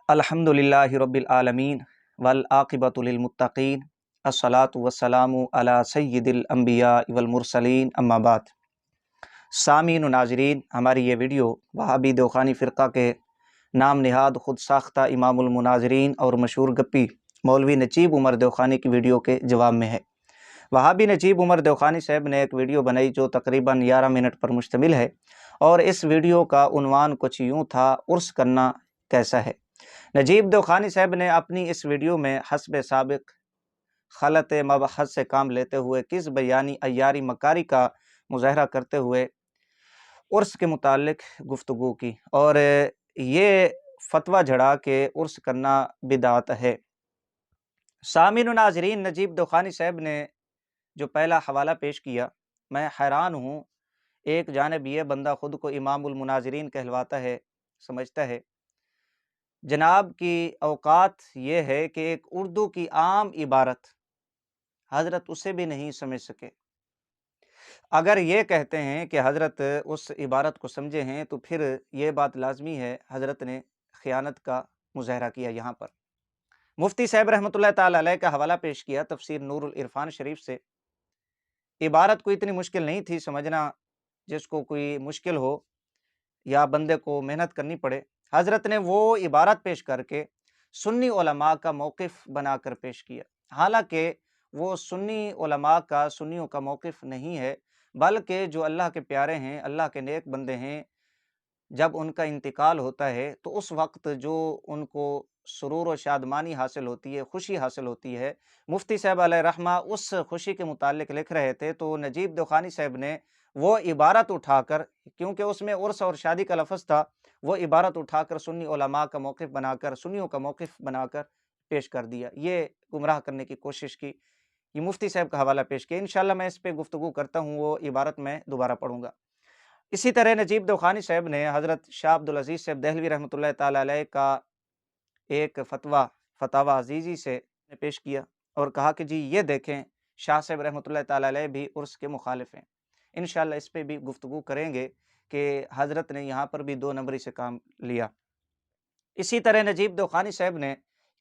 الحمدللہ رب العالمین والعاقبۃ للمتقین الصلاۃ والسلام علی سید الانبیاء والمرسلین اما بعد۔ سامعین و ناظرین، ہماری یہ ویڈیو وہابی دوخانی فرقہ کے نام نہاد خود ساختہ امام المناظرین اور مشہور گپی مولوی نجیب عمر دوخانی کی ویڈیو کے جواب میں ہے۔ وہابی نجیب عمر دوخانی صاحب نے ایک ویڈیو بنائی جو تقریباً 11 منٹ پر مشتمل ہے، اور اس ویڈیو کا عنوان کچھ یوں تھا: عرس کرنا کیسا ہے۔ نجیب دوخانی صاحب نے اپنی اس ویڈیو میں حسب سابق خلط مبحث سے کام لیتے ہوئے کذب یعنی عیاری مکاری کا مظاہرہ کرتے ہوئے عرس کے متعلق گفتگو کی، اور یہ فتویٰ جھڑا کہ عرس کرنا بدعت ہے۔ سامعین و ناظرین، نجیب دوخانی صاحب نے جو پہلا حوالہ پیش کیا، میں حیران ہوں۔ ایک جانب یہ بندہ خود کو امام المناظرین کہلواتا ہے، سمجھتا ہے، جناب کی اوقات یہ ہے کہ ایک اردو کی عام عبارت حضرت اسے بھی نہیں سمجھ سکے۔ اگر یہ کہتے ہیں کہ حضرت اس عبارت کو سمجھے ہیں تو پھر یہ بات لازمی ہے حضرت نے خیانت کا مظاہرہ کیا۔ یہاں پر مفتی صاحب رحمۃ اللہ تعالی علیہ کا حوالہ پیش کیا تفسیر نور العرفان شریف سے۔ عبارت کو اتنی مشکل نہیں تھی سمجھنا، جس کو کوئی مشکل ہو یا بندے کو محنت کرنی پڑے۔ حضرت نے وہ عبارت پیش کر کے سنی علماء کا موقف بنا کر پیش کیا، حالانکہ وہ سنی علماء کا، سنیوں کا موقف نہیں ہے، بلکہ جو اللہ کے پیارے ہیں، اللہ کے نیک بندے ہیں، جب ان کا انتقال ہوتا ہے تو اس وقت جو ان کو سرور و شادمانی حاصل ہوتی ہے، خوشی حاصل ہوتی ہے، مفتی صاحب علیہ رحمہ اس خوشی کے متعلق لکھ رہے تھے، تو نجیب دوخانی صاحب نے وہ عبارت اٹھا کر، کیونکہ اس میں عرس اور شادی کا لفظ تھا، وہ عبارت اٹھا کر سنی علماء کا موقف بنا کر، سنیوں کا موقف بنا کر پیش کر دیا، یہ گمراہ کرنے کی کوشش کی۔ یہ مفتی صاحب کا حوالہ پیش کیا، انشاءاللہ میں اس پہ گفتگو کرتا ہوں، وہ عبارت میں دوبارہ پڑھوں گا۔ اسی طرح نجیب دوخانی صاحب نے حضرت شاہ عبدالعزیز صاحب دہلوی رحمۃ اللہ تعالی علیہ کا ایک فتاوی عزیزی سے پیش کیا اور کہا کہ جی یہ دیکھیں، شاہ صاحب رحمۃ اللہ تعالی علیہ بھی عرس کے مخالف ہیں۔ انشاءاللہ اس پہ بھی گفتگو کریں گے کہ حضرت نے یہاں پر بھی 2 نمبری سے کام لیا۔ اسی طرح نجیب دوخانی صاحب نے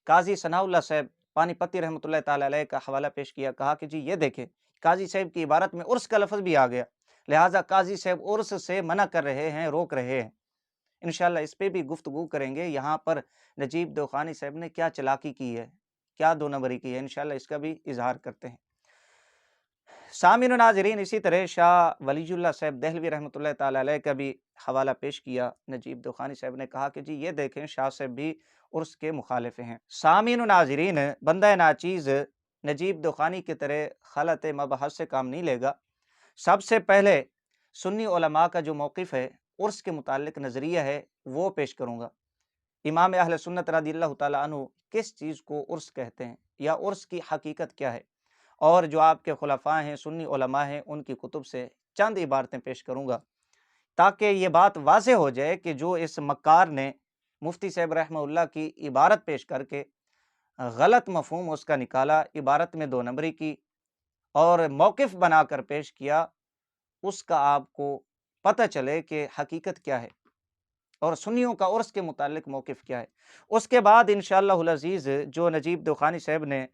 قاضی ثناء اللہ صاحب پانی پتی رحمۃ اللہ تعالی علیہ کا حوالہ پیش کیا، کہا کہ جی یہ دیکھیں، قاضی صاحب کی عبارت میں عرس کا لفظ بھی آ گیا، لہٰذا قاضی صاحب عرس سے منع کر رہے ہیں، روک رہے ہیں۔ انشاءاللہ اس پہ بھی گفتگو کریں گے، یہاں پر نجیب دوخانی صاحب نے کیا چلاکی کی ہے، کیا 2 نمبری کی ہے، انشاءاللہ اس کا بھی اظہار کرتے ہیں۔ سامعین و ناظرین، اسی طرح شاہ ولی اللہ صاحب دہلوی رحمۃ اللہ تعالی علیہ کا بھی حوالہ پیش کیا۔ نجیب دوخانی صاحب نے کہا کہ جی یہ دیکھیں، شاہ صاحب بھی عرس کے مخالف ہیں۔ سامعین و ناظرین، بندہ ناچیز نجیب دوخانی کی طرح خلط مبحث سے کام نہیں لے گا۔ سب سے پہلے سنی علماء کا جو موقف ہے، عرس کے متعلق نظریہ ہے، وہ پیش کروں گا۔ امام اہل سنت رضی اللہ تعالیٰ عنہ کس چیز کو عرس کہتے ہیں، یا عرس کی حقیقت کیا ہے، اور جو آپ کے خلفاء ہیں، سنی علماء ہیں، ان کی کتب سے چند عبارتیں پیش کروں گا، تاکہ یہ بات واضح ہو جائے کہ جو اس مکار نے مفتی صاحب رحمہ اللہ کی عبارت پیش کر کے غلط مفہوم اس کا نکالا، عبارت میں 2 نمبری کی اور موقف بنا کر پیش کیا، اس کا آپ کو پتہ چلے کہ حقیقت کیا ہے اور سنیوں کا عرس کے متعلق موقف کیا ہے۔ اس کے بعد انشاءاللہ العزیز جو نجیب دوخانی صاحب نے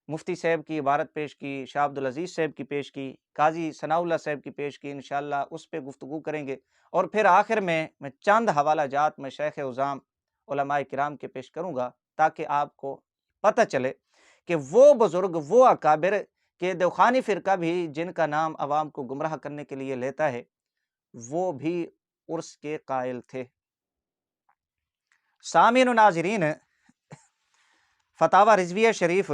مفتی صاحب کی عبارت پیش کی، شاہ عبدالعزیز صاحب کی پیش کی، قاضی ثناء اللہ صاحب کی پیش کی، انشاءاللہ اس پہ گفتگو کریں گے، اور پھر آخر میں چند حوالہ جات مشائخ عظام علماء کرام کے پیش کروں گا، تاکہ آپ کو پتہ چلے کہ وہ بزرگ، وہ اکابر کہ دوخانی فرقہ بھی جن کا نام عوام کو گمراہ کرنے کے لیے لیتا ہے، وہ بھی عرس کے قائل تھے۔ سامعین و ناظرین، فتاوی رضویہ شریف،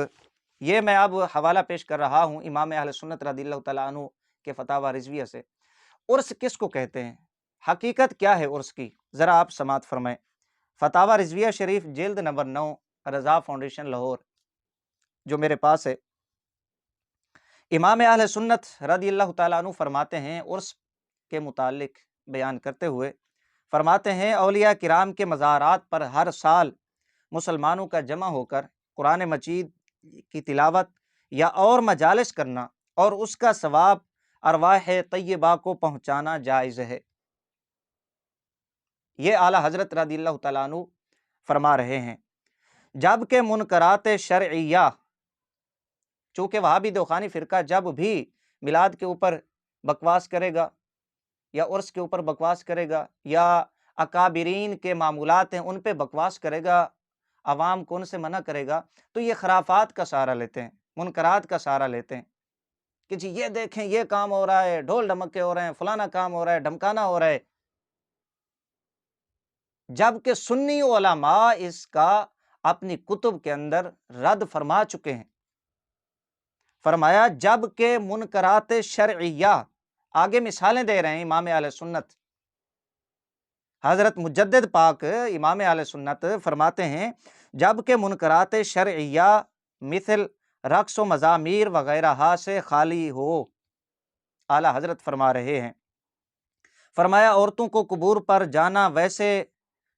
یہ میں اب حوالہ پیش کر رہا ہوں امام اہل سنت رضی اللہ تعالیٰ عنہ کے فتاوی رضویہ سے۔ عرس کس کو کہتے ہیں، حقیقت کیا ہے عرس کی، ذرا آپ سماعت فرمائیں۔ فتاوی رضویہ شریف جلد نمبر 9، رضا فاؤنڈیشن لاہور، جو میرے پاس ہے۔ امام اہل سنت رضی اللہ تعالیٰ عنہ فرماتے ہیں، عرس کے متعلق بیان کرتے ہوئے فرماتے ہیں، اولیاء کرام کے مزارات پر ہر سال مسلمانوں کا جمع ہو کر قرآن مجید کی تلاوت یا اور مجالس کرنا اور اس کا ثواب ارواح طیبہ کو پہنچانا جائز ہے۔ یہ اعلیٰ حضرت رضی اللہ تعالیٰ عنہ فرما رہے ہیں جبکہ منکرات شرعیہ، چونکہ وہابی دوخانی فرقہ جب بھی میلاد کے اوپر بکواس کرے گا یا عرس کے اوپر بکواس کرے گا یا اکابرین کے معمولات ہیں ان پہ بکواس کرے گا، عوام کو ان سے منع کرے گا، تو یہ خرافات کا سہارا لیتے ہیں، منکرات کا سہارا لیتے ہیں کہ جی یہ دیکھیں یہ کام ہو رہا ہے، ڈھول ڈھمکے ہو رہے ہیں، فلانا کام ہو رہا ہے، ڈھمکانا ہو رہا ہے، جبکہ سنی علماء اس کا اپنی کتب کے اندر رد فرما چکے ہیں۔ فرمایا جبکہ منکرات شرعیہ، آگے مثالیں دے رہے ہیں امام اہل سنت، حضرت مجدد پاک امام اہل سنت فرماتے ہیں جبکہ منکرات شرعیہ مثل رقص و مزامیر وغیرہ سے خالی ہو۔ اعلیٰ حضرت فرما رہے ہیں، فرمایا عورتوں کو قبور پر جانا ویسے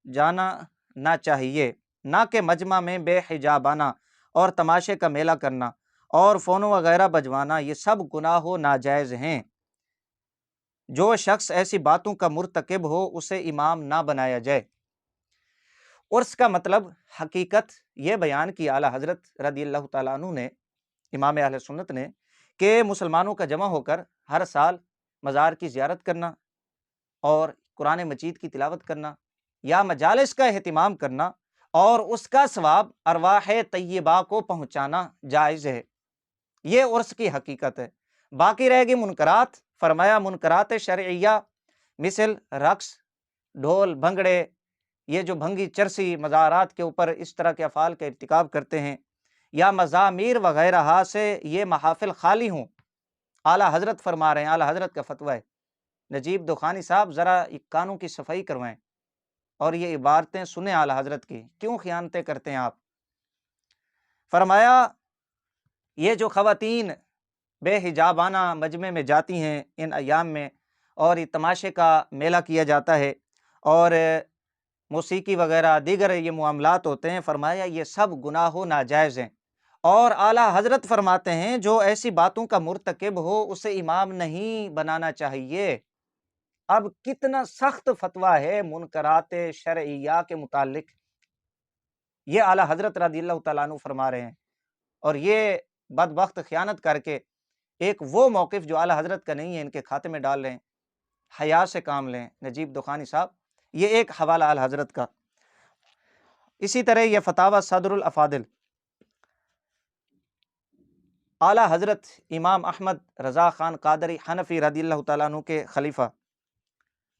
جانا نہ چاہیے، نہ کہ مجمع میں بے حجابانہ اور تماشے کا میلہ کرنا اور فونو وغیرہ بجوانا، یہ سب گناہ و ناجائز ہیں۔ جو شخص ایسی باتوں کا مرتکب ہو اسے امام نہ بنایا جائے۔ عرس کا مطلب حقیقت یہ بیان کی اعلیٰ حضرت رضی اللہ تعالیٰ عنہ نے، امام اہل سنت نے، کہ مسلمانوں کا جمع ہو کر ہر سال مزار کی زیارت کرنا اور قرآن مجید کی تلاوت کرنا یا مجالس کا اہتمام کرنا اور اس کا ثواب ارواح طیبہ کو پہنچانا جائز ہے، یہ عرس کی حقیقت ہے۔ باقی رہے گی منکرات، فرمایا منکرات شرعیہ مثل رقص، ڈھول بھنگڑے، یہ جو بھنگی چرسی مزارات کے اوپر اس طرح کے افعال کا ارتکاب کرتے ہیں، یا مزامیر وغیرہ سے یہ محافل خالی ہوں۔ اعلیٰ حضرت فرما رہے ہیں، اعلیٰ حضرت کا فتویٰ ہے، نجیب دخانی صاحب ذرا کانوں کی صفائی کروائیں اور یہ عبارتیں سنیں اعلیٰ حضرت کی، کیوں خیانتیں کرتے ہیں آپ۔ فرمایا یہ جو خواتین بے حجابانہ مجمع میں جاتی ہیں ان ایام میں اور یہ تماشے کا میلہ کیا جاتا ہے اور موسیقی وغیرہ دیگر یہ معاملات ہوتے ہیں، فرمایا یہ سب گناہ و ناجائز ہیں، اور اعلیٰ حضرت فرماتے ہیں جو ایسی باتوں کا مرتکب ہو اسے امام نہیں بنانا چاہیے۔ اب کتنا سخت فتویٰ ہے منکرات شرعیہ کے متعلق، یہ اعلیٰ حضرت رضی اللہ تعالیٰ عنہ فرما رہے ہیں، اور یہ بدبخت خیانت کر کے ایک وہ موقف جو اعلیٰ حضرت کا نہیں ہے ان کے کھاتے میں ڈال رہے ہیں۔ حیا سے کام لیں نجیب دخانی صاحب، یہ ایک حوالہ اعلیٰ حضرت کا۔ اسی طرح یہ فتاوی صدر الافاضل، اعلیٰ حضرت امام احمد رضا خان قادری حنفی رضی اللہ تعالیٰ عنہ کے خلیفہ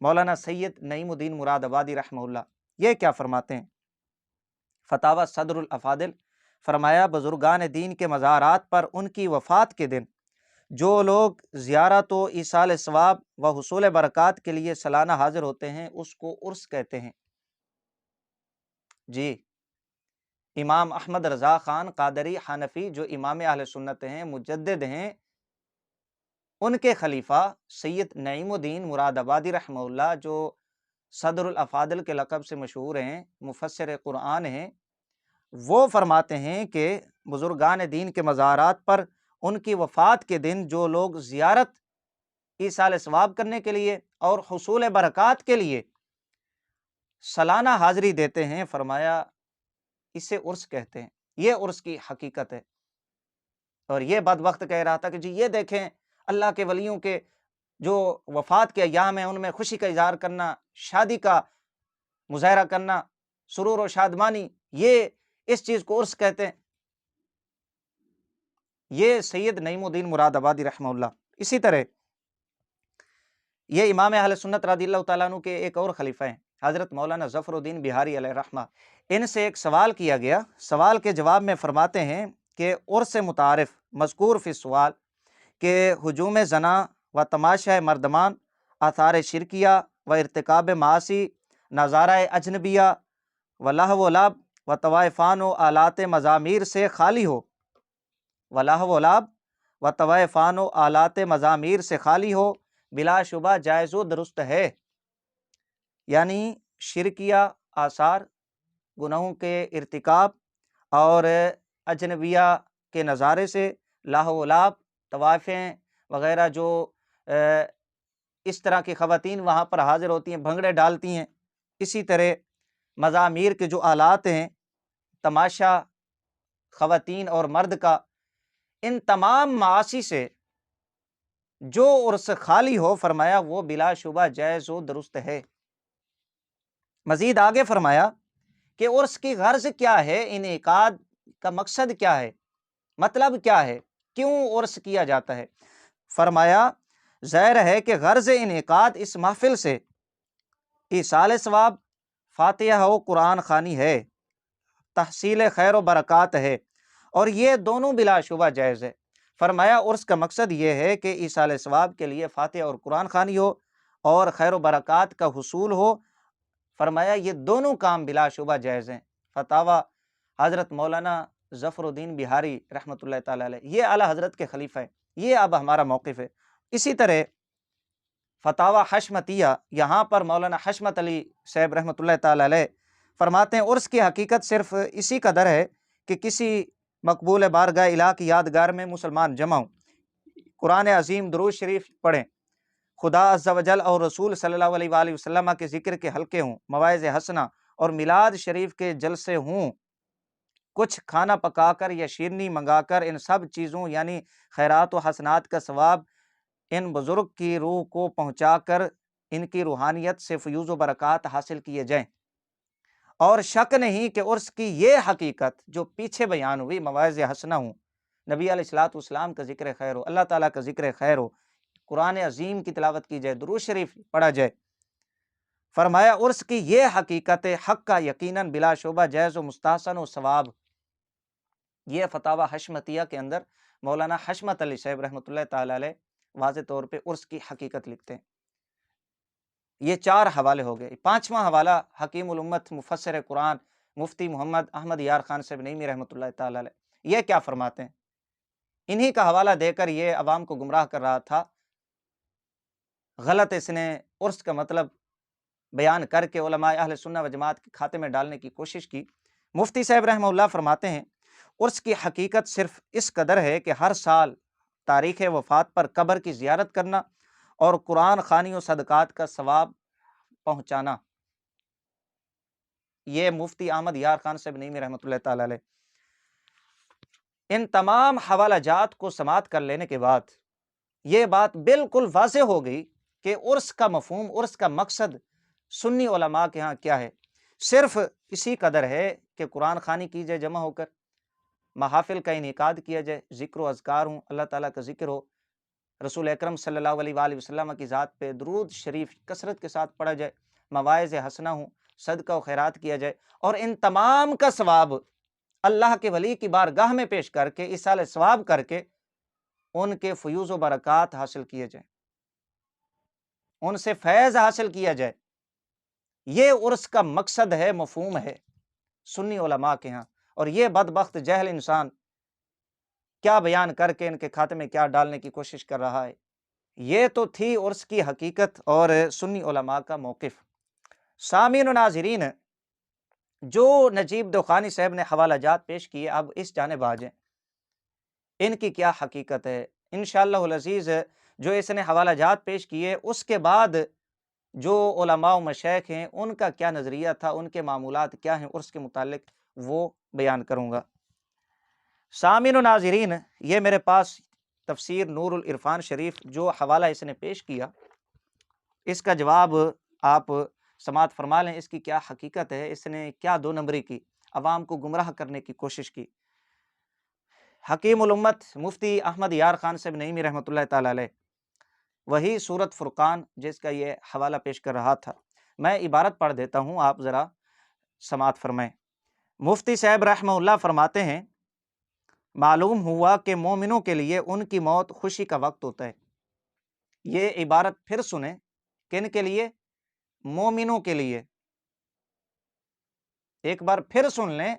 مولانا سید نعیم الدین مراد آبادی رحمہ اللہ، یہ کیا فرماتے ہیں؟ فتاوی صدر الافاضل، فرمایا بزرگان دین کے مزارات پر ان کی وفات کے دن جو لوگ زیارت و ایصال ثواب و حصول برکات کے لیے سالانہ حاضر ہوتے ہیں اس کو عرس کہتے ہیں۔ جی، امام احمد رضا خان قادری حنفی جو امام اہل سنت ہیں، مجدد ہیں، ان کے خلیفہ سید نعیم الدین مراد آبادی رحمہ اللہ جو صدر الافاضل کے لقب سے مشہور ہیں، مفسر قرآن ہیں، وہ فرماتے ہیں کہ بزرگان دین کے مزارات پر ان کی وفات کے دن جو لوگ زیارت ایصال ثواب کرنے کے لیے اور حصول برکات کے لیے سالانہ حاضری دیتے ہیں، فرمایا اسے عرس کہتے ہیں، یہ عرس کی حقیقت ہے۔ اور یہ بدبخت کہہ رہا تھا کہ جی یہ دیکھیں اللہ کے ولیوں کے جو وفات کے ایام ہیں ان میں خوشی کا اظہار کرنا، شادی کا مظاہرہ کرنا، سرور و شادمانی، یہ اس چیز کو عرس کہتے ہیں۔ یہ سید نعیم الدین مراد آبادی رحمہ اللہ۔ اسی طرح یہ امام اہل سنت رضی اللہ تعالیٰ عنہ کے ایک اور خلیفہ ہیں، حضرت مولانا ظفر الدین بہاری علیہ رحمہ، ان سے ایک سوال کیا گیا، سوال کے جواب میں فرماتے ہیں کہ عرس متعارف مذکور فی السوال کہ ہجوم زنا و تماشہ مردمان، آثار شرکیہ و ارتکاب معاصی، نظارہ اجنبیہ و لہو و لعب و طوائفان و آلات مزامیر سے خالی ہو، و لہو و لعب و طوائفان و آلات مزامیر سے خالی ہو، بلا شبہ جائز و درست ہے۔ یعنی شرکیہ آثار، گناہوں کے ارتکاب اور اجنبیہ کے نظارے سے، لہو و لعب، طوائفیں وغیرہ جو اس طرح کی خواتین وہاں پر حاضر ہوتی ہیں، بھنگڑے ڈالتی ہیں، اسی طرح مزامیر کے جو آلات ہیں، تماشا خواتین اور مرد کا، ان تمام معاصی سے جو عرس خالی ہو، فرمایا وہ بلا شبہ جائز و درست ہے۔ مزید آگے فرمایا کہ عرس کی غرض کیا ہے، انعقاد کا مقصد کیا ہے، مطلب کیا ہے، کیوں عرس کیا جاتا ہے؟ فرمایا ظاہر ہے کہ غرض انعقاد اس محفل سے ایصال ثواب، فاتحہ و قرآن خوانی ہے، تحصیل خیر و برکات ہے، اور یہ دونوں بلا شبہ جائز ہے۔ فرمایا عرس کا مقصد یہ ہے کہ ایصال ثواب کے لیے فاتحہ اور قرآن خوانی ہو اور خیر و برکات کا حصول ہو۔ فرمایا یہ دونوں کام بلا شبہ جائز ہیں۔ فتاوی حضرت مولانا ظفر الدین بہاری رحمۃ اللہ تعالی علیہ، یہ اعلیٰ حضرت کے خلیفہ ہے، یہ اب ہمارا موقف ہے۔ اسی طرح فتاوی حشمتیہ، یہاں پر مولانا حشمت علی صاحب رحمۃ اللہ تعالی علیہ فرماتے ہیں عرس کی حقیقت صرف اسی قدر ہے کہ کسی مقبول بارگاہ الہ کی یادگار میں مسلمان جمع ہوں، قرآن عظیم، درود شریف پڑھیں، خدا عز و جل اور رسول صلی اللہ علیہ وآلہ وسلم کے ذکر کے حلقے ہوں، مواعظ حسنہ اور میلاد شریف کے جلسے ہوں، کچھ کھانا پکا کر یا شیرنی منگا کر ان سب چیزوں یعنی خیرات و حسنات کا ثواب ان بزرگ کی روح کو پہنچا کر ان کی روحانیت سے فیوز و برکات حاصل کیے جائیں۔ اور شک نہیں کہ عرس کی یہ حقیقت جو پیچھے بیان ہوئی، مواعظ حسنہ ہوں، نبی علیہ الصلوۃ والسلام کا ذکر خیر ہو، اللہ تعالیٰ کا ذکر خیر ہو، قرآن عظیم کی تلاوت کی جائے، درود شریف پڑھا جائے۔ فرمایا عرس کی یہ حقیقت حق کا یقیناً بلا شبہ جائز و مستحسن و ثواب۔ یہ فتاوی حشمتیہ کے اندر مولانا حشمت علی صاحب رحمۃ اللہ تعالی علیہ واضح طور پہ عرس کی حقیقت لکھتے ہیں۔ یہ 4 حوالے ہو گئے۔ 5واں حوالہ حکیم الامت مفسر قرآن مفتی محمد احمد یار خان صاحب نعیمی رحمۃ اللہ تعالی علیہ، یہ کیا فرماتے ہیں؟ انہی کا حوالہ دے کر یہ عوام کو گمراہ کر رہا تھا، غلط اس نے عرس کا مطلب بیان کر کے علماء اہل سنہ و جماعت کے کھاتے میں ڈالنے کی کوشش کی۔ مفتی صاحب رحمہ اللہ فرماتے ہیں عرس کی حقیقت صرف اس قدر ہے کہ ہر سال تاریخ وفات پر قبر کی زیارت کرنا اور قرآن خوانی و صدقات کا ثواب پہنچانا۔ یہ مفتی احمد یار خان صاحب نعیمی رحمۃ اللہ تعالی علیہ۔ ان تمام حوالہ جات کو سماعت کر لینے کے بعد یہ بات بالکل واضح ہو گئی کہ عرس کا مفہوم، عرس کا مقصد سنی علماء کے ہاں کیا ہے، صرف اسی قدر ہے کہ قرآن خوانی کی جائے، جمع ہو کر محافل کا انعقاد کیا جائے، ذکر و اذکار ہوں، اللہ تعالیٰ کا ذکر ہو، رسول اکرم صلی اللہ علیہ وآلہ وسلم کی ذات پہ درود شریف کثرت کے ساتھ پڑھا جائے، مواعظ حسنہ ہوں، صدقہ و خیرات کیا جائے، اور ان تمام کا ثواب اللہ کے ولی کی بارگاہ میں پیش کر کے ایصال ثواب کر کے ان کے فیوز و برکات حاصل کیے جائیں، ان سے فیض حاصل کیا جائے۔ یہ عرس کا مقصد ہے، مفہوم ہے سنی علماء کے ہاں، اور یہ بدبخت جہل انسان کیا بیان کر کے ان کے کھاتے میں کیا ڈالنے کی کوشش کر رہا ہے۔ یہ تو تھی عرس کی حقیقت اور سنی علماء کا موقف۔ سامعین و ناظرین، جو نجیب دوخانی صاحب نے حوالہ جات پیش کیے، اب اس جانب آ جائیں، ان کی کیا حقیقت ہے۔ انشاءاللہ العزیز جو اس نے حوالہ جات پیش کیے، اس کے بعد جو علماء و مشائخ ہیں ان کا کیا نظریہ تھا، ان کے معمولات کیا ہیں عرس کے متعلق، وہ بیان کروں گا۔ سامعین و ناظرین، یہ میرے پاس تفسیر نور العرفان شریف جو حوالہ اس نے پیش کیا، اس کا جواب آپ سماعت فرما لیں، اس کی کیا حقیقت ہے، اس نے کیا 2 نمبری کی، عوام کو گمراہ کرنے کی کوشش کی۔ حکیم الامت مفتی احمد یار خان صاحب نعیمی رحمۃ اللہ تعالی علیہ، وہی سورت فرقان جس کا یہ حوالہ پیش کر رہا تھا، میں عبارت پڑھ دیتا ہوں، آپ ذرا سماعت فرمائیں۔ مفتی صاحب رحمہ اللہ فرماتے ہیں معلوم ہوا کہ مومنوں کے لیے ان کی موت خوشی کا وقت ہوتا ہے۔ یہ عبارت پھر سنیں، کن کے لیے؟ مومنوں کے لیے۔ ایک بار پھر سن لیں،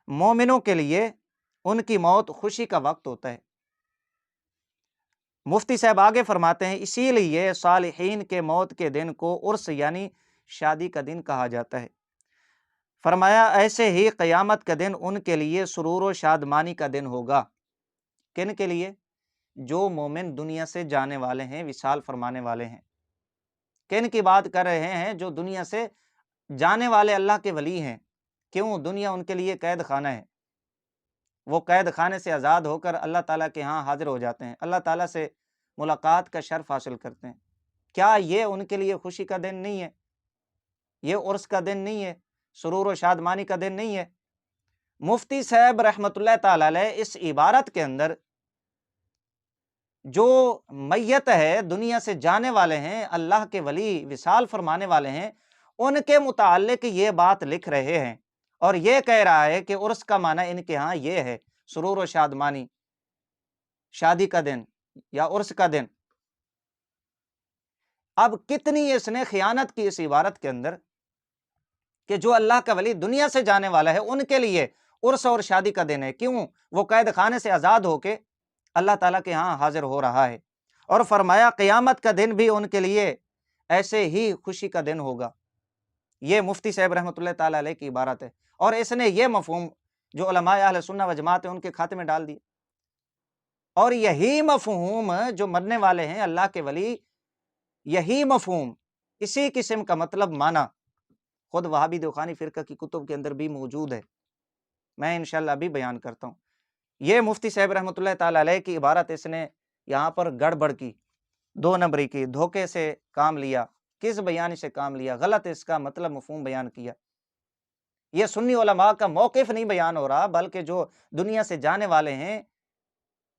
مومنوں کے لیے ان کی موت خوشی کا وقت ہوتا ہے۔ مفتی صاحب آگے فرماتے ہیں اسی لیے صالحین کے موت کے دن کو عرس یعنی شادی کا دن کہا جاتا ہے۔ فرمایا ایسے ہی قیامت کا دن ان کے لیے سرور و شادمانی کا دن ہوگا۔ کن کے لیے؟ جو مومن دنیا سے جانے والے ہیں، وصال فرمانے والے ہیں۔ کن کی بات کر رہے ہیں؟ جو دنیا سے جانے والے اللہ کے ولی ہیں، کیوں؟ دنیا ان کے لیے قید خانہ ہے، وہ قید خانے سے آزاد ہو کر اللہ تعالیٰ کے ہاں حاضر ہو جاتے ہیں، اللہ تعالیٰ سے ملاقات کا شرف حاصل کرتے ہیں۔ کیا یہ ان کے لیے خوشی کا دن نہیں ہے؟ یہ عرس کا دن نہیں ہے؟ سرور و شادمانی کا دن نہیں ہے؟ مفتی صاحب رحمۃ اللہ تعالی علیہ اس عبارت کے اندر جو میت ہے، دنیا سے جانے والے ہیں، اللہ کے ولی وصال فرمانے والے ہیں، ان کے متعلق یہ بات لکھ رہے ہیں اور یہ کہہ رہا ہے کہ عرس کا معنی ان کے ہاں یہ ہے، سرور و شادمانی، شادی کا دن یا عرس کا دن۔ اب کتنی اس نے خیانت کی اس عبارت کے اندر کہ جو اللہ کا ولی دنیا سے جانے والا ہے ان کے لیے عرس اور شادی کا دن ہے، کیوں؟ وہ قید خانے سے آزاد ہو کے اللہ تعالیٰ کے ہاں حاضر ہو رہا ہے، اور فرمایا قیامت کا دن بھی ان کے لیے ایسے ہی خوشی کا دن ہوگا۔ یہ مفتی صاحب رحمۃ اللہ تعالیٰ علیہ کی عبارت ہے، اور اس نے یہ مفہوم جو علماء اہل سنہ و جماعت ہیں ان کے کھاتے میں ڈال دیا، اور یہی مفہوم جو مرنے والے ہیں اللہ کے ولی، یہی مفہوم، اسی قسم کا مطلب مانا خود وہابی دیوخانی فرقہ کی کتب کے اندر بھی موجود ہے، میں انشاءاللہ ابھی بیان کرتا ہوں۔ یہ مفتی صاحب رحمۃ اللہ تعالیٰ علیہ کی عبارت اس نے یہاں پر گڑبڑ کی، 2 نمبری کی، دھوکے سے کام لیا، کس بیانی سے کام لیا، غلط اس کا مطلب مفہوم بیان کیا۔ یہ سنی علماء کا موقف نہیں بیان ہو رہا، بلکہ جو دنیا سے جانے والے ہیں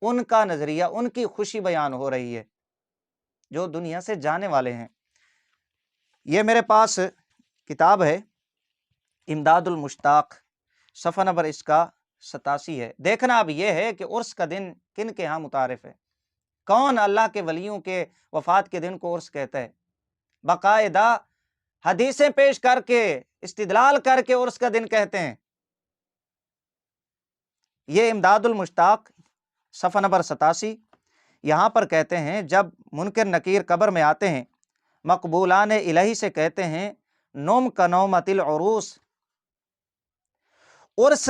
ان کا نظریہ، ان کی خوشی بیان ہو رہی ہے، جو دنیا سے جانے والے ہیں۔ یہ میرے پاس کتاب ہے امداد المشتاق، صفحہ نمبر اس کا 87 ہے۔ دیکھنا اب یہ ہے کہ عرس کا دن کن کے ہاں متعارف ہے، کون اللہ کے ولیوں کے وفات کے دن کو عرس کہتا ہے، باقاعدہ حدیثیں پیش کر کے استدلال کر کے عرس کا دن کہتے ہیں۔ یہ امداد المشتاق صفحہ نمبر 87، یہاں پر کہتے ہیں جب منکر نکیر قبر میں آتے ہیں، مقبولان الہی سے کہتے ہیں نوم کنومت العروس، عرس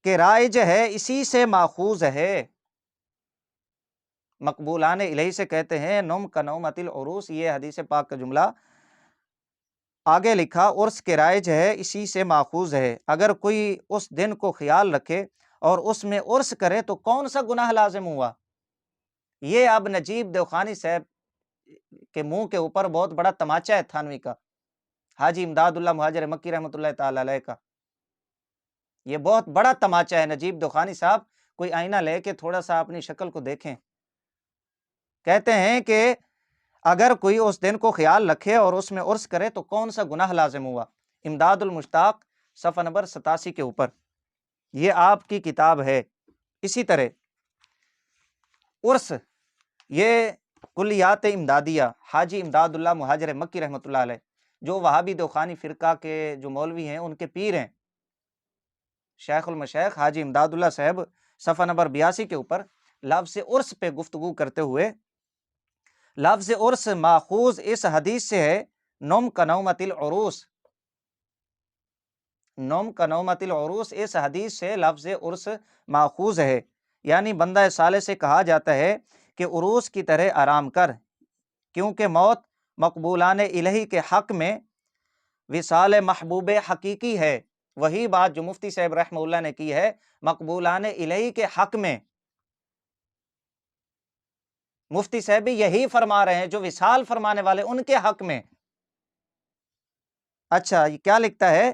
کے رائج ہے اسی سے ماخوذ ہے۔ مقبولان الہی سے کہتے ہیں نوم کنومت العروس، یہ حدیث پاک کا جملہ، آگے لکھا عرس کے رائج ہے اسی سے ماخوذ ہے، اگر کوئی اس دن کو خیال رکھے اور اس میں عرس کرے تو کون سا گناہ لازم ہوا۔ یہ اب نجیب دیوخانی صاحب کے منہ کے اوپر بہت بڑا تماچا ہے تھانوی کا، حاجی امداد اللہ مہاجر مکی رحمۃ اللہ تعالی علیہ کا، یہ بہت بڑا تماچا ہے۔ نجیب دیوخانی صاحب کوئی آئینہ لے کے تھوڑا سا اپنی شکل کو دیکھیں، کہتے ہیں کہ اگر کوئی اس دن کو خیال رکھے اور اس میں عرس کرے تو کون سا گناہ لازم ہوا۔ امداد المشتاق صفحہ نمبر 87 کے اوپر، یہ آپ کی کتاب ہے۔ اسی طرح عرس، یہ کلیات امدادیہ، حاجی امداد اللہ مہاجر مکی رحمۃ اللہ علیہ، جو وہابی دیوخانی فرقہ کے جو مولوی ہیں ان کے پیر ہیں، شیخ المشائخ حاجی امداد اللہ صاحب صفحہ نمبر 82 کے اوپر لفظ عرس پہ گفتگو کرتے ہوئے، لفظ عرس ماخوذ اس حدیث سے ہے نوم کنومت العروس، نوم کنومت العروس، اس حدیث سے لفظ عرس ماخوذ ہے، یعنی بندہ صالح سے کہا جاتا ہے کہ عروس کی طرح آرام کر، کیونکہ موت مقبولان الہی کے حق میں وصال محبوب حقیقی ہے۔ وہی بات جو مفتی صاحب رحمہ اللہ نے کی ہے، مقبولان الہی کے حق میں، مفتی صاحب بھی یہی فرما رہے ہیں جو وصال فرمانے والے ان کے حق میں۔ اچھا، یہ کیا لکھتا ہے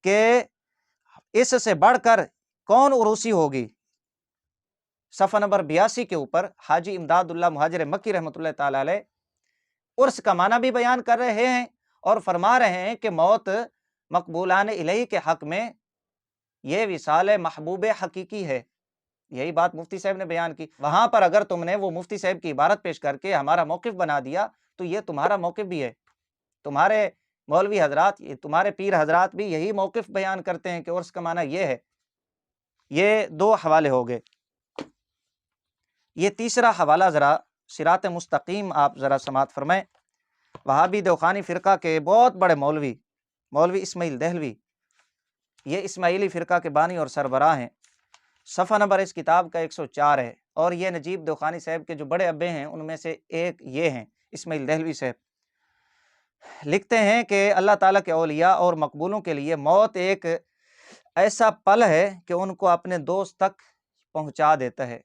کہ اس سے بڑھ کر کون عروسی ہوگی، صفحہ نمبر 82 کے اوپر حاجی امداد اللہ مہاجر مکی رحمۃ اللہ تعالی علیہ عرس کا معنی بھی بیان کر رہے ہیں اور فرما رہے ہیں کہ موت مقبولان الہی کے حق میں یہ وصال محبوب حقیقی ہے۔ یہی بات مفتی صاحب نے بیان کی۔ وہاں پر اگر تم نے وہ مفتی صاحب کی عبارت پیش کر کے ہمارا موقف بنا دیا تو یہ تمہارا موقف بھی ہے، تمہارے مولوی حضرات، تمہارے پیر حضرات بھی یہی موقف بیان کرتے ہیں کہ عرس کا معنی یہ ہے۔ یہ 2 حوالے ہو گئے۔ یہ تیسرا حوالہ ذرا صراط مستقیم آپ ذرا سماعت فرمائیں، وہابی دیوخانی فرقہ کے بہت بڑے مولوی اسماعیل دہلوی، یہ اسماعیلی فرقہ کے بانی اور سربراہ ہیں، صفحہ نمبر اس کتاب کا 104 ہے، اور یہ نجیب دیوخانی صاحب کے جو بڑے ابے ہیں ان میں سے ایک یہ ہیں اسماعیل دہلوی صاحب۔ لکھتے ہیں کہ اللہ تعالیٰ کے اولیاء اور مقبولوں کے لیے موت ایک ایسا پل ہے کہ ان کو اپنے دوست تک پہنچا دیتا ہے،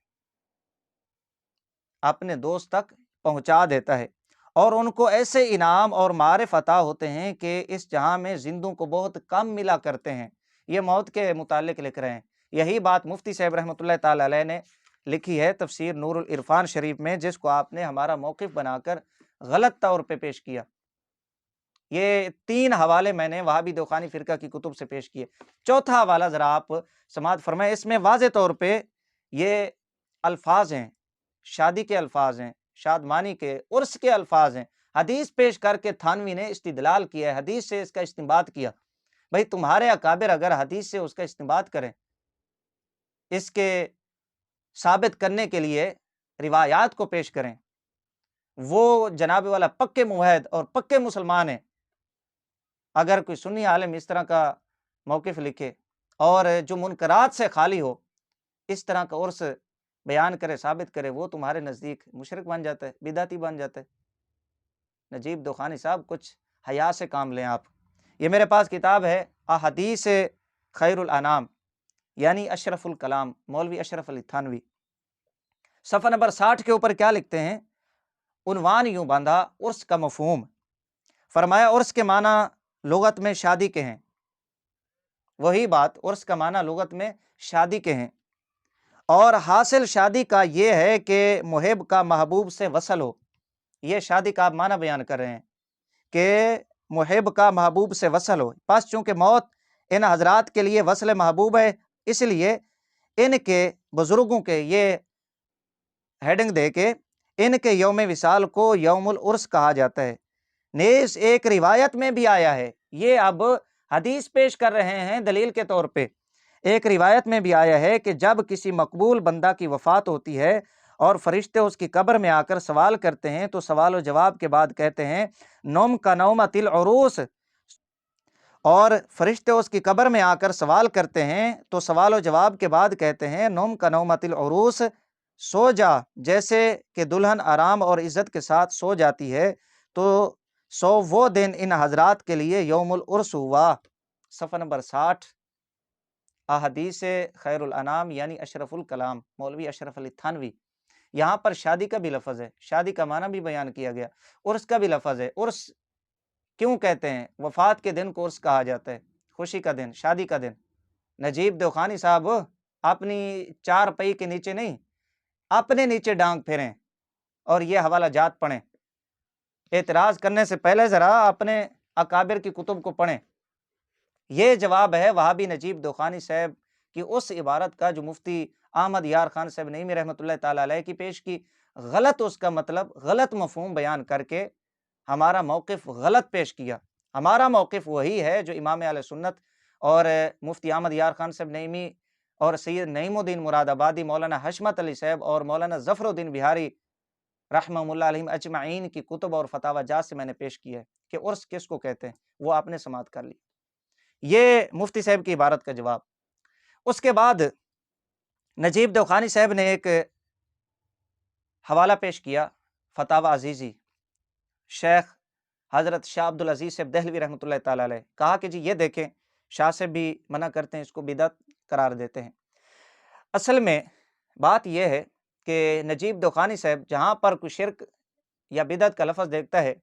اپنے دوست تک پہنچا دیتا ہے، اور ان کو ایسے انعام اور معارف عطا ہوتے ہیں کہ اس جہاں میں زندوں کو بہت کم ملا کرتے ہیں۔ یہ موت کے متعلق لکھ رہے ہیں۔ یہی بات مفتی صاحب رحمۃ اللہ تعالی علیہ نے لکھی ہے تفسیر نور العرفان شریف میں، جس کو آپ نے ہمارا موقف بنا کر غلط طور پہ پیش کیا۔ یہ 3 حوالے میں نے وہابی دوخانی فرقہ کی کتب سے پیش کیے۔ چوتھا حوالہ ذرا آپ سماعت فرمائیں، اس میں واضح طور پہ یہ الفاظ ہیں، شادی کے الفاظ ہیں، شادمانی کے، عرس کے الفاظ ہیں۔ حدیث پیش کر کے تھانوی نے استدلال کیا ہے، حدیث سے اس کا استنباط کیا۔ بھئی تمہارے اکابر اگر حدیث سے اس کا استنباط کریں، اس کے ثابت کرنے کے لیے روایات کو پیش کریں، وہ جناب والا پکے موحد اور پکے مسلمان ہیں، اگر کوئی سنی عالم اس طرح کا موقف لکھے اور جو منکرات سے خالی ہو، اس طرح کا عرس بیان کرے، ثابت کرے، وہ تمہارے نزدیک مشرک بن جاتا ہے، بدعتی بن جاتا ہے۔ نجیب دوخانی صاحب کچھ حیا سے کام لیں آپ۔ یہ میرے پاس کتاب ہے احادیث خیر الانام، یعنی اشرف الکلام، مولوی اشرف علی تھانوی۔ صفحہ نمبر 60 کے اوپر کیا لکھتے ہیں؟ عنوان یوں باندھا، عرس کا مفہوم۔ فرمایا عرس کے معنی لغت میں شادی کے ہیں، وہی بات، عرس کا معنی لغت میں شادی کے ہیں، اور حاصل شادی کا یہ ہے کہ محب کا محبوب سے وصل ہو۔ یہ شادی کا آپ معنی بیان کر رہے ہیں کہ محب کا محبوب سے وصل ہو۔ پس چونکہ موت ان حضرات کے لیے وصل محبوب ہے، اس لیے ان کے بزرگوں کے یہ ہیڈنگ دے کے ان کے یوم وصال کو یوم العرس کہا جاتا ہے۔ نیز ایک روایت میں بھی آیا ہے، یہ اب حدیث پیش کر رہے ہیں دلیل کے طور پہ، ایک روایت میں بھی آیا ہے کہ جب کسی مقبول بندہ کی وفات ہوتی ہے اور فرشتے اس کی قبر میں آ کر سوال کرتے ہیں تو سوال و جواب کے بعد کہتے ہیں نوم کا نومت العروس، اور فرشتے اس کی قبر میں آ کر سوال کرتے ہیں تو سوال و جواب کے بعد کہتے ہیں نوم کا نومت العروس، سو جا جیسے کہ دلہن آرام اور عزت کے ساتھ سو جاتی ہے، تو سو وہ دن ان حضرات کے لیے یوم العرس ہوا۔ صفحہ نمبر 60، احادیث خیر الانام یعنی اشرف الکلام، مولوی اشرف علی تھانوی۔ یہاں پر شادی کا بھی لفظ ہے، شادی کا معنی بھی بیان کیا گیا، عرس کا بھی لفظ ہے۔ عرس کیوں کہتے ہیں؟ وفات کے دن کو عرس کہا جاتا ہے، خوشی کا دن، شادی کا دن۔ نجیب دوخانی صاحب اپنی 4 پئی کے نیچے نہیں، اپنے نیچے ڈانگ پھیریں اور یہ حوالہ جات پڑھیں۔ اعتراض کرنے سے پہلے ذرا اپنے اکابر کی کتب کو پڑھیں۔ یہ جواب ہے وہابی نجیب دوخانی صاحب کی اس عبارت کا جو مفتی احمد یار خان صاحب نعیمی رحمۃ اللہ تعالی علیہ کی پیش کی، غلط اس کا مطلب، غلط مفہوم بیان کر کے ہمارا موقف غلط پیش کیا۔ ہمارا موقف وہی ہے جو امام اہل سنت اور مفتی احمد یار خان صاحب نعیمی اور سید نعیم الدین مراد آبادی، مولانا حشمت علی صاحب اور مولانا ظفر الدین بہاری رحمہ اللہ علیہم اجمعین کی کتب اور فتاوی جات سے میں نے پیش کیا ہے کہ عرس کس کو کہتے ہیں، وہ آپ نے سماعت کر لی۔ یہ مفتی صاحب کی عبارت کا جواب۔ اس کے بعد نجیب دوخانی صاحب نے ایک حوالہ پیش کیا، فتاوی عزیزی، شیخ حضرت شاہ عبد العزیز صاحب دہلوی رحمۃ اللہ تعالی علیہ، کہا کہ جی یہ دیکھیں، شاہ صاحب بھی منع کرتے ہیں، اس کو بدعت قرار دیتے ہیں۔ اصل میں بات یہ ہے کہ نجیب دوخانی صاحب جہاں پر کوئی شرک یا بدعت کا لفظ دیکھتا ہے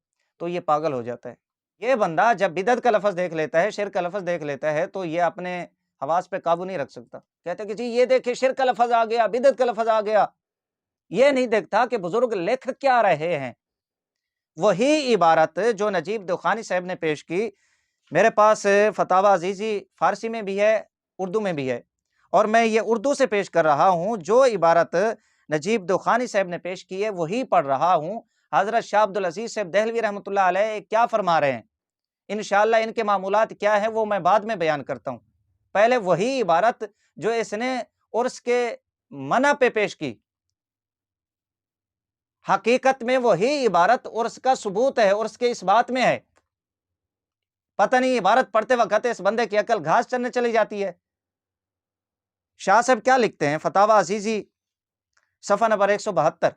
تو یہ پاگل ہو جاتا ہے۔ یہ بندہ جب بدعت کا لفظ دیکھ لیتا ہے، شرک کا لفظ دیکھ لیتا ہے، تو یہ اپنے حواس پہ قابو نہیں رکھ سکتا، کہتا ہے کہ جی یہ دیکھیں شرک کا لفظ آ گیا، بدعت کا لفظ آ گیا۔ یہ نہیں دیکھتا کہ بزرگ لکھ کیا رہے ہیں۔ وہی عبارت جو نجیب دوخانی صاحب نے پیش کی، میرے پاس فتاوی عزیزی فارسی میں بھی ہے، اردو میں بھی ہے، اور میں یہ اردو سے پیش کر رہا ہوں۔ جو عبارت نجیب دوخانی صاحب نے پیش کی ہے وہی پڑھ رہا ہوں۔ حضرت شاہ عبد العزیز صاحب دہلوی رحمۃ اللہ علیہ کیا فرما رہے ہیں، انشاءاللہ ان کے معمولات کیا ہیں وہ میں بعد میں بیان کرتا ہوں۔ پہلے وہی عبارت جو اس نے عرس کے منع پہ پیش کی، حقیقت میں وہی عبارت عرس کا ثبوت ہے، عرس کے اس بات میں ہے۔ پتہ نہیں عبارت پڑھتے وقت اس بندے کی عقل گھاس چرنے چلی جاتی ہے۔ شاہ صاحب کیا لکھتے ہیں؟ فتاوی عزیزی صفحہ نمبر 172،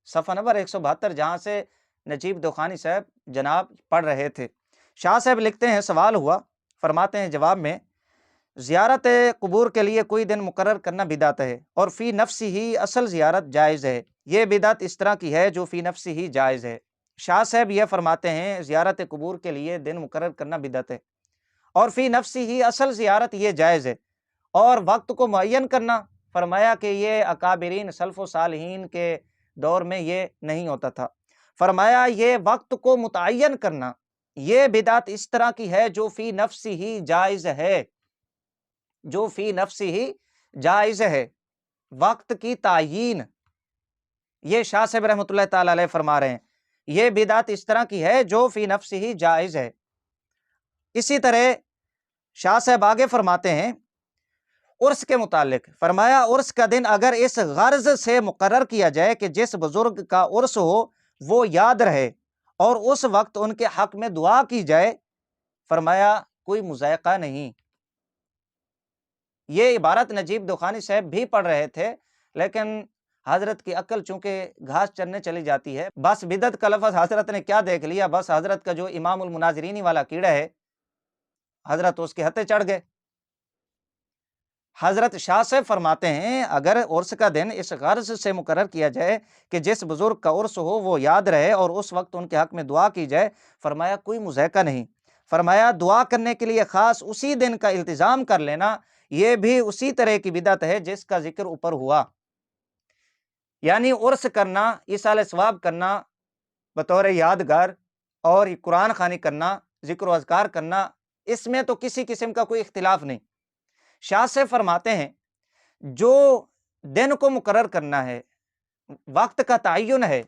صفحہ نمبر 172، جہاں سے نجیب دوخانی صاحب جناب پڑھ رہے تھے۔ شاہ صاحب لکھتے ہیں سوال ہوا، فرماتے ہیں جواب میں زیارت قبور کے لیے کوئی دن مقرر کرنا بدعت ہے اور فی نفسی ہی اصل زیارت جائز ہے۔ یہ بدعت اس طرح کی ہے جو فی نفسی ہی جائز ہے۔ شاہ صاحب یہ فرماتے ہیں زیارت قبور کے لیے دن مقرر کرنا بدعت ہے اور فی نفسی ہی اصل زیارت یہ جائز ہے، اور وقت کو معین کرنا، فرمایا کہ یہ اکابرین سلف و صالحین کے دور میں یہ نہیں ہوتا تھا۔ فرمایا یہ وقت کو متعین کرنا یہ بدعت اس طرح کی ہے جو فی نفسی ہی جائز ہے، جو فی نفسی ہی جائز ہے، وقت کی تعیین۔ یہ شاہ صاحب رحمۃ اللہ تعالی علیہ فرما رہے ہیں یہ بدعت اس طرح کی ہے جو فی نفسی ہی جائز ہے۔ اسی طرح شاہ صاحب آگے فرماتے ہیں عرس کے متعلق، فرمایا عرس کا دن اگر اس غرض سے مقرر کیا جائے کہ جس بزرگ کا عرس ہو وہ یاد رہے اور اس وقت ان کے حق میں دعا کی جائے، فرمایا کوئی مضائقہ نہیں۔ یہ عبارت نجیب دوخانی صاحب بھی پڑھ رہے تھے، لیکن حضرت کی عقل چونکہ گھاس چرنے چلی جاتی ہے، بس بدعت کا لفظ حضرت نے کیا دیکھ لیا، بس حضرت کا جو امام المناظرینی والا کیڑا ہے حضرت اس کے ہتھے چڑھ گئے۔ حضرت شاہ صاحب فرماتے ہیں اگر عرس کا دن اس غرض سے مقرر کیا جائے کہ جس بزرگ کا عرس ہو وہ یاد رہے اور اس وقت ان کے حق میں دعا کی جائے، فرمایا کوئی مضائقہ نہیں۔ فرمایا دعا کرنے کے لیے خاص اسی دن کا التزام کر لینا یہ بھی اسی طرح کی بدعت ہے جس کا ذکر اوپر ہوا، یعنی عرس کرنا، ایصال ثواب کرنا بطور یادگار اور قرآن خوانی کرنا، ذکر و اذکار کرنا، اس میں تو کسی قسم کا کوئی اختلاف نہیں۔ شاہ سے فرماتے ہیں جو دن کو مقرر کرنا ہے، وقت کا تعین ہے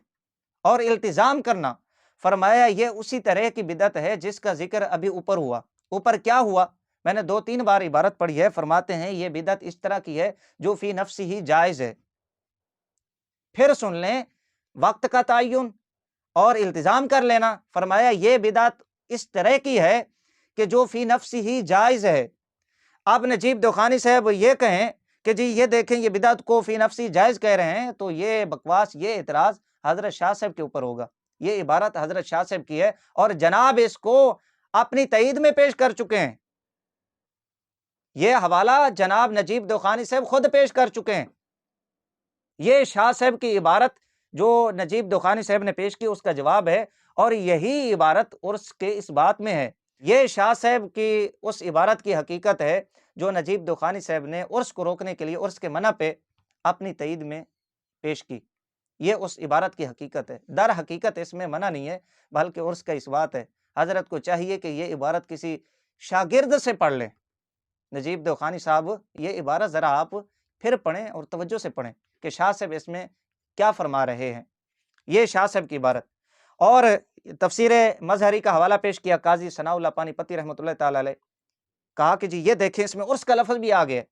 اور التزام کرنا، فرمایا یہ اسی طرح کی بدعت ہے جس کا ذکر ابھی اوپر ہوا۔ اوپر کیا ہوا؟ میں نے 2-3 بار عبارت پڑھی ہے، فرماتے ہیں یہ بدعت اس طرح کی ہے جو فی نفسی ہی جائز ہے۔ پھر سن لیں وقت کا تعین اور التزام کر لینا، فرمایا یہ بدعت اس طرح کی ہے کہ جو فی نفسی ہی جائز ہے۔ اب نجیب دوخانی صاحب یہ کہیں کہ جی یہ دیکھیں یہ بدعت کو فی نفسی جائز کہہ رہے ہیں، تو یہ بکواس، یہ اعتراض حضرت شاہ صاحب کے اوپر ہوگا۔ یہ عبارت حضرت شاہ صاحب کی ہے اور جناب اس کو اپنی تائید میں پیش کر چکے ہیں۔ یہ حوالہ جناب نجیب دوخانی صاحب خود پیش کر چکے ہیں۔ یہ شاہ صاحب کی عبارت جو نجیب دوخانی صاحب نے پیش کی اس کا جواب ہے، اور یہی عبارت عرس کے اس بات میں ہے۔ یہ شاہ صاحب کی اس عبارت کی حقیقت ہے جو نجیب دوخانی صاحب نے عرس کو روکنے کے لیے عرس کے منع پہ اپنی تائید میں پیش کی۔ یہ اس عبارت کی حقیقت ہے، در حقیقت اس میں منع نہیں ہے بلکہ عرس کا اثبات ہے۔ حضرت کو چاہیے کہ یہ عبارت کسی شاگرد سے پڑھ لیں۔ نجیب دوخانی صاحب یہ عبارت ذرا آپ پھر پڑھیں اور توجہ سے پڑھیں کہ شاہ صاحب اس میں کیا فرما رہے ہیں۔ یہ شاہ صاحب کی عبارت، اور تفسیر مظہری کا حوالہ پیش کیا قاضی ثناء اللہ پانی پتی رحمۃ اللہ تعالی علیہ، کہا کہ جی یہ دیکھیں اس میں عرس کا لفظ بھی آ گیا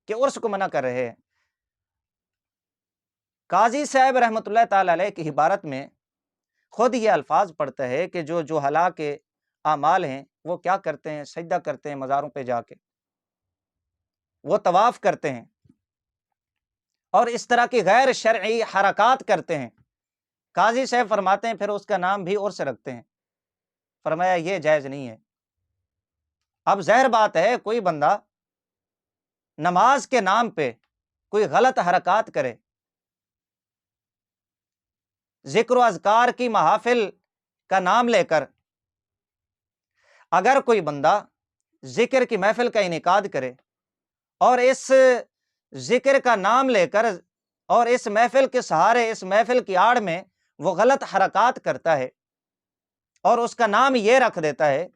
کہ عرس کو منع کر رہے ہیں۔ قاضی صاحب رحمۃ اللہ تعالی علیہ کی عبارت میں خود یہ الفاظ پڑھتا ہے کہ جو جہلاء کے اعمال ہیں وہ کیا کرتے ہیں، سجدہ کرتے ہیں مزاروں پہ جا کے، وہ طواف کرتے ہیں اور اس طرح کی غیر شرعی حرکات کرتے ہیں۔ قاضی صاحب فرماتے ہیں پھر اس کا نام بھی عرس رکھتے ہیں، فرمایا یہ جائز نہیں ہے۔ اب ظاہر بات ہے کوئی بندہ نماز کے نام پہ کوئی غلط حرکات کرے، ذکر و اذکار کی محافل کا نام لے کر اگر کوئی بندہ ذکر کی محفل کا انعقاد کرے اور اس ذکر کا نام لے کر اور اس محفل کے سہارے، اس محفل کی آڑ میں وہ غلط حرکات کرتا ہے اور اس کا نام یہ رکھ دیتا ہے،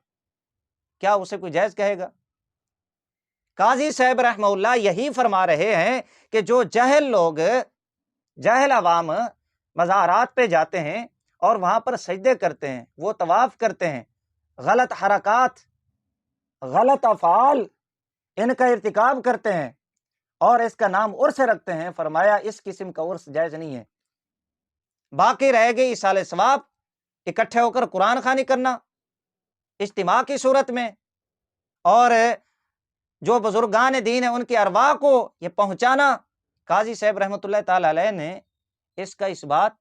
کیا اسے کوئی جائز کہے گا؟ قاضی صاحب رحمہ اللہ یہی فرما رہے ہیں کہ جو جاہل لوگ، جاہل عوام مزارات پہ جاتے ہیں اور وہاں پر سجدے کرتے ہیں، وہ طواف کرتے ہیں، غلط حرکات، غلط افعال ان کا ارتکاب کرتے ہیں اور اس کا نام عرس رکھتے ہیں، فرمایا اس قسم کا عرس جائز نہیں ہے۔ باقی رہ گئی ایصال ثواب، اکٹھے ہو کر قرآن خوانی کرنا اجتماع کی صورت میں، اور جو بزرگان دین ہیں ان کی ارواح کو یہ پہنچانا، قاضی صاحب رحمۃ اللہ تعالی علیہ نے اس کا اثبات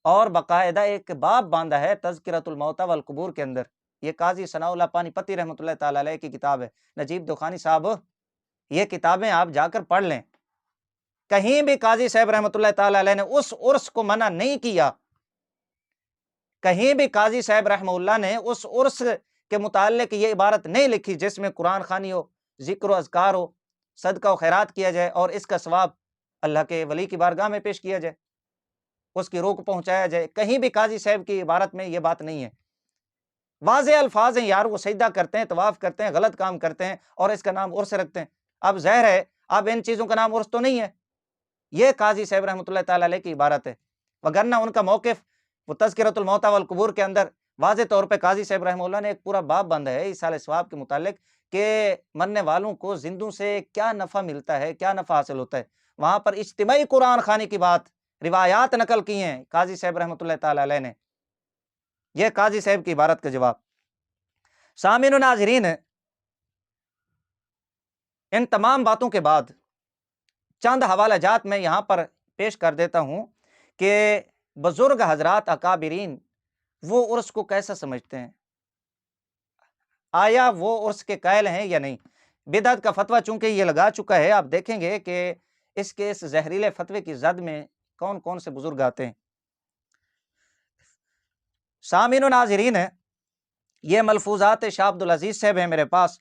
اور باقاعدہ ایک باب باندھا ہے تذکرۃ الموتیٰ والقبور کے اندر۔ یہ قاضی ثناء اللہ پانی پتی رحمۃ اللہ تعالی علیہ کی کتاب ہے، نجیب دخانی صاحب، یہ کتابیں آپ جا کر پڑھ لیں۔ کہیں بھی قاضی صاحب رحمۃ اللہ تعالی علیہ نے اس عرس کو منع نہیں کیا، کہیں بھی قاضی صاحب رحمہ اللہ نے اس عرس کے متعلق یہ عبارت نہیں لکھی جس میں قرآن خوانی ہو، ذکر و اذکار ہو، صدقہ و خیرات کیا جائے اور اس کا ثواب اللہ کے ولی کی بارگاہ میں پیش کیا جائے، اس کی روح کو پہنچایا جائے۔ کہیں بھی قاضی صاحب کی عبارت میں یہ بات نہیں ہے۔ واضح الفاظ ہیں یار، وہ سجدہ کرتے ہیں، طواف کرتے ہیں، غلط کام کرتے ہیں اور اس کا نام عرس رکھتے ہیں۔ اب ظاہر ہے اب ان چیزوں کا نام عرس تو نہیں ہے، یہ قاضی صاحب رحمۃ اللہ تعالی علیہ کی عبارت ہے، وگرنہ ان کا موقف وہ تذکرۃ الموتیٰ والقبور کے اندر واضح طور پہ قاضی صاحب رحمہ اللہ نے ایک پورا باب باندھا ہے ایصال ثواب کے متعلق کہ مرنے والوں کو زندوں سے کیا نفع ملتا ہے، کیا نفع حاصل ہوتا ہے۔ وہاں پر اجتماعی قرآن خوانی کی بات، روایات نقل کی ہیں قاضی صاحب رحمۃ اللہ تعالی علیہ نے۔ یہ قاضی صاحب کی عبارت کا جواب۔ سامعین و ناظرین، ان تمام باتوں کے بعد چند حوالہ جات میں یہاں پر پیش کر دیتا ہوں کہ بزرگ حضرات اکابرین وہ عرس کو کیسا سمجھتے ہیں، آیا وہ عرس کے قائل ہیں یا نہیں۔ بدعت کا فتویٰ چونکہ یہ لگا چکا ہے، آپ دیکھیں گے کہ اس کے اس زہریلے فتوے کی زد میں کون کون سے بزرگ آتے ہیں۔ سامعین و ناظرین، یہ ملفوظات شاہ عبدالعزیز صاحب ہیں میرے پاس۔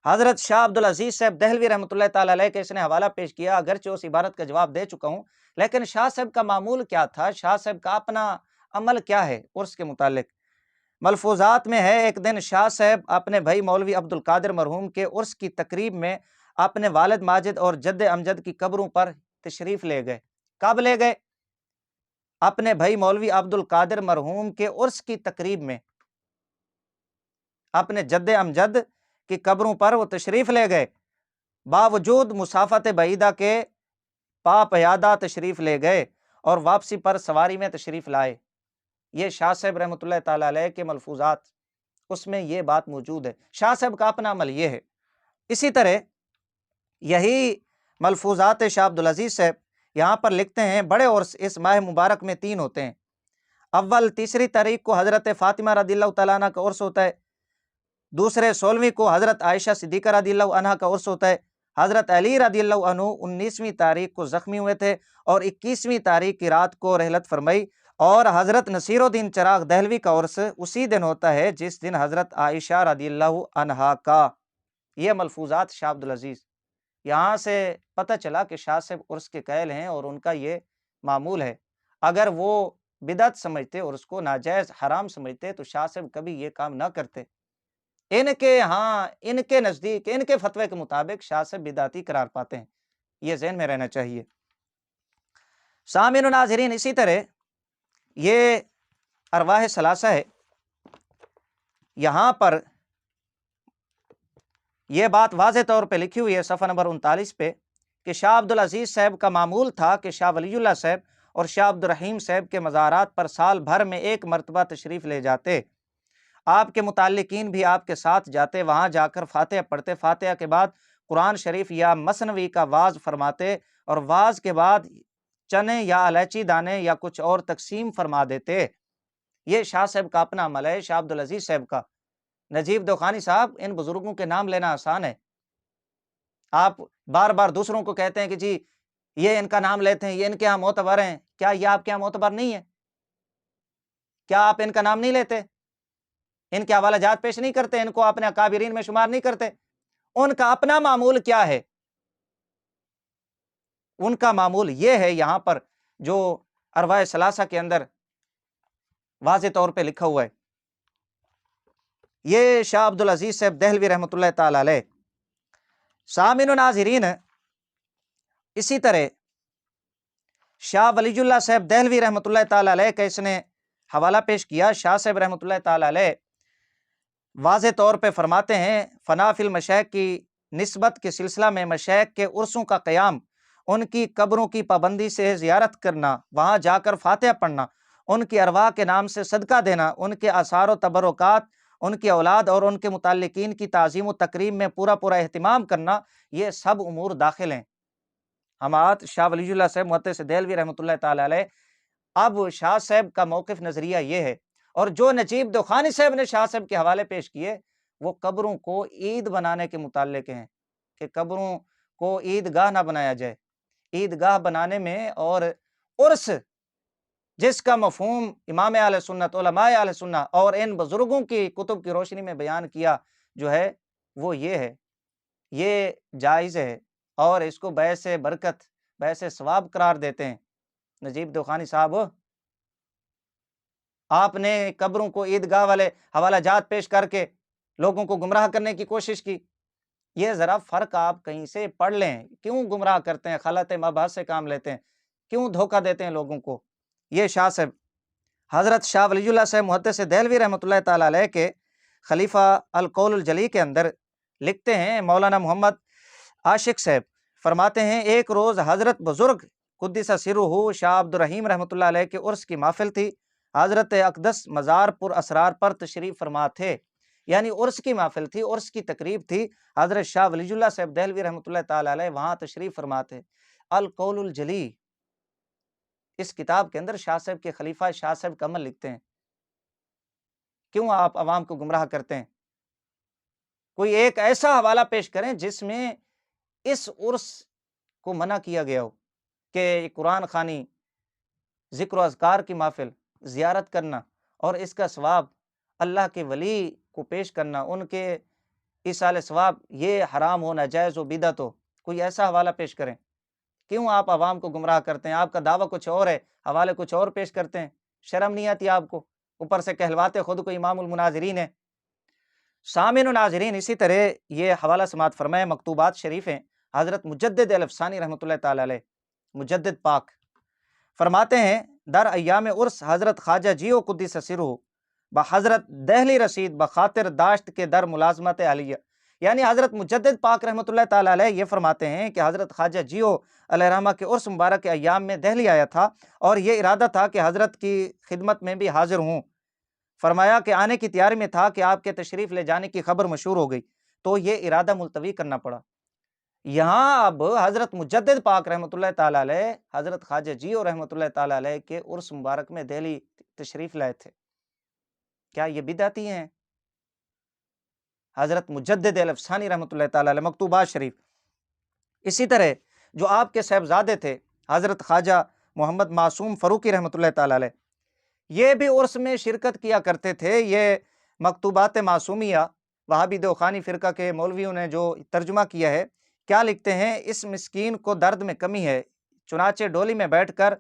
حضرت شاہ عبدالعزیز صاحب دہلوی رحمۃ اللہ تعالی علیہ کے اس نے حوالہ پیش کیا، اگرچہ اس عبارت کا جواب دے چکا ہوں، لیکن شاہ صاحب کا معمول کیا تھا، شاہ صاحب کا اپنا عمل کیا ہے عرس کے متعلق۔ ملفوظات میں ہے، ایک دن شاہ صاحب اپنے بھائی مولوی عبد القادر مرحوم کے عرس کی تقریب میں اپنے والد ماجد اور جد امجد کی قبروں پر تشریف لے گئے۔ کب لے گئے؟ اپنے بھائی مولوی عبد القادر مرحوم کے عرس کی تقریب میں اپنے جد امجد کی قبروں پر وہ تشریف لے گئے، باوجود مسافت بعیدہ کے پا پیادہ تشریف لے گئے اور واپسی پر سواری میں تشریف لائے۔ یہ شاہ صاحب رحمۃ اللہ تعالی علیہ کے ملفوظات، اس میں یہ بات موجود ہے، شاہ صاحب کا اپنا عمل یہ ہے۔ اسی طرح یہی ملفوظات شاہ عبدالعزیز صاحب یہاں پر لکھتے ہیں، بڑے عرس اس ماہ مبارک میں 3 ہوتے ہیں۔ اول 3 تاریخ کو حضرت فاطمہ رضی اللہ تعالیٰ عنہ کا عرس ہوتا ہے، دوسرے 16ویں کو حضرت عائشہ صدیقہ رضی اللہ عنہ کا عرس ہوتا ہے۔ حضرت علی رضی اللہ عنہ 19ویں تاریخ کو زخمی ہوئے تھے اور 21ویں تاریخ کی رات کو رحلت فرمائی، اور حضرت نصیر الدین چراغ دہلوی کا عرس اسی دن ہوتا ہے جس دن حضرت عائشہ رضی اللہ عنہا کا۔ یہ ملفوظات شاہ عبدالعزیز، یہاں سے پتہ چلا کہ شاہ صاحب عرس کے قائل ہیں اور ان کا یہ معمول ہے۔ اگر وہ بدعت سمجھتے، عرس کو ناجائز حرام سمجھتے تو شاہ صاحب کبھی یہ کام نہ کرتے۔ ان کے نزدیک، ان کے فتوے کے مطابق شاہ صاحب بدعتی قرار پاتے ہیں، یہ ذہن میں رہنا چاہیے۔ سامعین و ناظرین، اسی طرح یہ ارواح ثلاثہ ہے، یہاں پر یہ بات واضح طور پہ لکھی ہوئی ہے صفحہ نمبر 39 پہ کہ شاہ عبدالعزیز صاحب کا معمول تھا کہ شاہ ولی اللہ صاحب اور شاہ عبدالرحیم صاحب کے مزارات پر سال بھر میں 1 مرتبہ تشریف لے جاتے، آپ کے متعلقین بھی آپ کے ساتھ جاتے، وہاں جا کر فاتحہ پڑھتے، فاتحہ کے بعد قرآن شریف یا مثنوی کا واعظ فرماتے اور واعظ کے بعد چنے یا الائچی دانے یا کچھ اور تقسیم فرما دیتے۔ یہ شاہ صاحب کا اپنا عمل ہے، شاہ عبدالعزیز صاحب کا۔ نجیب دخانی صاحب، ان بزرگوں کے نام لینا آسان ہے، آپ بار بار دوسروں کو کہتے ہیں کہ جی یہ ان کا نام لیتے ہیں، یہ ان کے ہاں معتبر ہیں، کیا یہ آپ کے ہاں معتبر نہیں ہے؟ کیا آپ ان کا نام نہیں لیتے، ان کے حوالہ جات پیش نہیں کرتے، ان کو اپنے اکابرین میں شمار نہیں کرتے؟ ان کا اپنا معمول کیا ہے؟ ان کا معمول یہ ہے، یہاں پر جو ارواح ثلاثہ کے اندر واضح طور پہ لکھا ہوا ہے۔ یہ شاہ عبدالعزیز صاحب دہلوی رحمۃ اللہ تعالی علیہ۔ سامعین و ناظرین، اسی طرح شاہ ولی اللہ صاحب دہلوی رحمۃ اللہ تعالی علیہ کا اس نے حوالہ پیش کیا۔ شاہ صاحب رحمۃ اللہ تعالی علیہ واضح طور پہ فرماتے ہیں، فنا فی المشائخ کی نسبت کے سلسلہ میں مشائخ کے عرسوں کا قیام، ان کی قبروں کی پابندی سے زیارت کرنا، وہاں جا کر فاتحہ پڑھنا، ان کی ارواح کے نام سے صدقہ دینا، ان کے آثار و تبرکات، ان کی اولاد اور ان کے متعلقین کی تعظیم و تکریم میں پورا اہتمام کرنا، یہ سب امور داخل ہیں۔ حمات شاہ ولی اللہ صاحب محدث دہلوی رحمۃ اللہ تعالی علیہ اب شاہ صاحب کا موقف نظریہ یہ ہے، اور جو نجیب دوخانی صاحب نے شاہ صاحب کے حوالے پیش کیے وہ قبروں کو عید بنانے کے متعلق ہیں، کہ قبروں کو عید گاہ نہ بنایا جائے۔ عید گاہ بنانے میں اور عرس، جس کا مفہوم امام اہل سنت، علماء اہل سنت اور ان بزرگوں کی کتب کی روشنی میں بیان کیا جو ہے وہ یہ ہے، یہ جائز ہے، اور اس کو باعث برکت، باعث ثواب قرار دیتے ہیں۔ نجیب دوخانی صاحب، آپ نے قبروں کو عیدگاہ والے حوالہ جات پیش کر کے لوگوں کو گمراہ کرنے کی کوشش کی۔ یہ ذرا فرق آپ کہیں سے پڑھ لیں، کیوں گمراہ کرتے ہیں، خلط مباحث سے کام لیتے ہیں، کیوں دھوکہ دیتے ہیں لوگوں کو۔ یہ شاہ صاحب، حضرت شاہ ولی اللہ صاحب محدث دہلوی رحمۃ اللہ تعالی علیہ کے خلیفہ القول الجلی کے اندر لکھتے ہیں، مولانا محمد عاشق صاحب فرماتے ہیں، ایک روز حضرت بزرگ قدس سرہ شاہ عبد الرحیم رحمۃ اللہ علیہ کے عرس کی محفل تھی۔ حضرت اقدس مزار پر اسرار پر تشریف فرما تھے، یعنی عرس کی محفل تھی، عرس کی تقریب تھی، حضرت شاہ ولی اللہ صاحب دہلوی رحمۃ اللہ تعالی علیہ وہاں تشریف فرما تھے۔ القول الجلی، اس کتاب کے اندر شاہ صاحب کے خلیفہ شاہ صاحب کا عمل لکھتے ہیں۔ کیوں آپ عوام کو گمراہ کرتے ہیں؟ کوئی ایک ایسا حوالہ پیش کریں جس میں اس عرس کو منع کیا گیا ہو، کہ قرآن خوانی، ذکر و اذکار کی محفل، زیارت کرنا اور اس کا ثواب اللہ کے ولی کو پیش کرنا، ان کے ایصال ثواب، یہ حرام ہو، ناجائز ہو، بدعت ہو۔ کوئی ایسا حوالہ پیش کریں۔ کیوں آپ عوام کو گمراہ کرتے ہیں؟ آپ کا دعویٰ کچھ اور ہے، حوالے کچھ اور پیش کرتے ہیں، شرم نہیں آتی آپ کو؟ اوپر سے کہلواتے خود کو امام المناظرین ہے۔ سامعین و ناظرین، اسی طرح یہ حوالہ سماعت فرمائے، مکتوبات شریف ہیں، حضرت مجدد الافسانی رحمۃ اللہ تعالی علیہ، مجدد پاک فرماتے ہیں، در ایام عرس حضرت خواجہ جیو قدس سرہ بحضرت دہلی رشید بخاطر داشت کے در ملازمت علیہ، یعنی حضرت مجدد پاک رحمۃ اللہ تعالی علیہ یہ فرماتے ہیں کہ حضرت خواجہ جیو علیہ رحمہ کے عرس مبارک کے ایام میں دہلی آیا تھا، اور یہ ارادہ تھا کہ حضرت کی خدمت میں بھی حاضر ہوں۔ فرمایا کہ آنے کی تیاری میں تھا کہ آپ کے تشریف لے جانے کی خبر مشہور ہو گئی، تو یہ ارادہ ملتوی کرنا پڑا۔ یہاں اب حضرت مجدد پاک رحمۃ اللہ تعالی علیہ حضرت خواجہ جیو رحمۃ اللہ تعالی علیہ کے عرس مبارک میں دہلی تشریف لائے تھے۔ کیا یہ بدعتی ہیں؟ حضرت مجدد الافسانی رحمۃ اللہ تعالی علیہ، مکتوبات شریف۔ اسی طرح جو آپ کے صاحبزادے تھے حضرت خواجہ محمد معصوم فاروقی رحمۃ اللہ تعالی علیہ، یہ بھی عرس میں شرکت کیا کرتے تھے۔ یہ مکتوبات معصومیہ وہابی دوخانی فرقہ کے مولویوں نے جو ترجمہ کیا ہے، کیا لکھتے ہیں، اس مسکین کو درد میں کمی ہے، چنانچہ ڈولی میں بیٹھ کر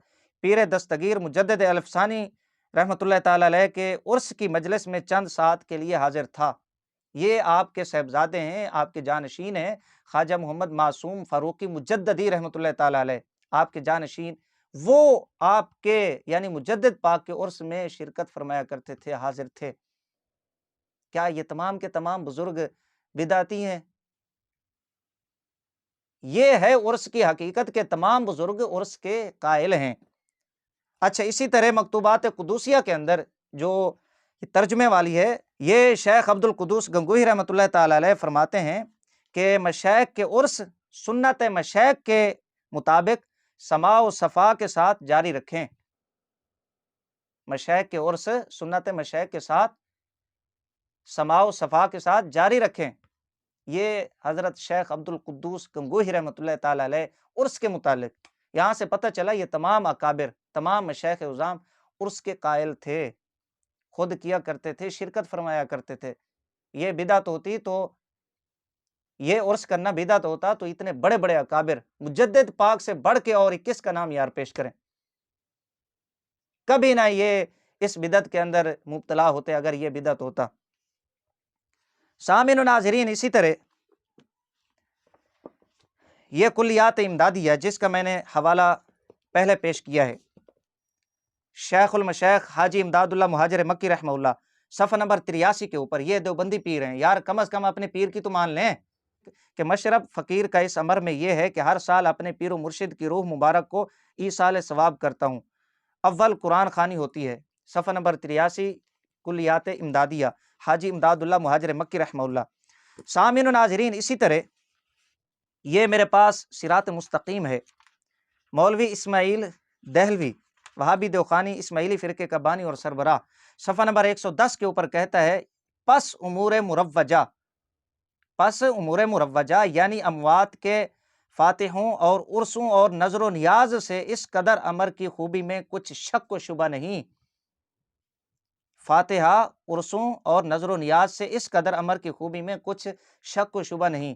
پیر دستگیر مجدد الافسانی رحمۃ اللہ تعالی علیہ کے عرس کی مجلس میں چند ساعت کے لیے حاضر تھا۔ یہ آپ کے صاحبزادے ہیں، آپ کے جانشین ہیں، خواجہ محمد معصوم فاروقی مجددی رحمۃ اللہ تعالی علیہ، آپ کے جانشین، وہ آپ کے یعنی مجدد پاک کے عرس میں شرکت فرمایا کرتے تھے، حاضر تھے۔ کیا یہ تمام کے تمام بزرگ بدعتی ہیں؟ یہ ہے عرس کی حقیقت کے تمام بزرگ عرس کے قائل ہیں۔ اچھا، اسی طرح مکتوبات قدوسیہ کے اندر جو ترجمے والی ہے، یہ شیخ عبد القدوس گنگوہی رحمۃ اللہ تعالی علیہ فرماتے ہیں کہ مشائخ کے عرس سنت مشائخ کے مطابق سماع و صفا کے ساتھ جاری رکھیں۔ مشائخ کے عرس سنت مشائخ کے ساتھ سماع و صفا کے ساتھ جاری رکھیں۔ یہ حضرت شیخ عبد القدوس گنگوہی رحمۃ اللہ تعالی علیہ عرس کے متعلق، یہاں سے پتہ چلا یہ تمام اکابر، تمام مشائخ عظام عرس کے قائل تھے، خود کیا کرتے تھے، شرکت فرمایا کرتے تھے۔ یہ بدعت ہوتی تو، یہ عرس کرنا بدعت ہوتا تو اتنے بڑے بڑے اکابر مجدد پاک سے بڑھ کے اور 21 کا نام یار پیش کریں، کبھی نہ یہ اس بدعت کے اندر مبتلا ہوتے اگر یہ بدعت ہوتا۔ سامعین و ناظرین، اسی طرح یہ کلیات امدادیہ جس کا میں نے حوالہ پہلے پیش کیا ہے، شیخ المشائخ حاجی امداد اللہ مہاجر مکی رحمہ اللہ، صفحہ نمبر 83 کے اوپر، یہ دیوبندی پیر ہیں یار، کم از کم اپنے پیر کی تو مان لیں کہ مشرب فقیر کا اس امر میں یہ ہے کہ ہر سال اپنے پیر و مرشد کی روح مبارک کو ایصال ثواب کرتا ہوں۔ اول قرآن خوانی ہوتی ہے، صفحہ نمبر 83، کلیات امدادیہ، حاجی امداد اللہ مہاجر مکی رحمہ اللہ۔ سامعین و ناظرین، اسی طرح یہ میرے پاس صراط مستقیم ہے، مولوی اسماعیل دہلوی وہابی دیوخانی اسماعیلی فرقے کا بانی اور سربراہ، صفحہ نمبر 110 کے اوپر کہتا ہے پس امور مروجہ یعنی اموات کے فاتحوں اور عرسوں اور نظر و نیاز سے اس قدر امر کی خوبی میں کچھ شک و شبہ نہیں، فاتحہ، عرسوں اور نظر و نیاز سے اس قدر امر کی خوبی میں کچھ شک و شبہ نہیں۔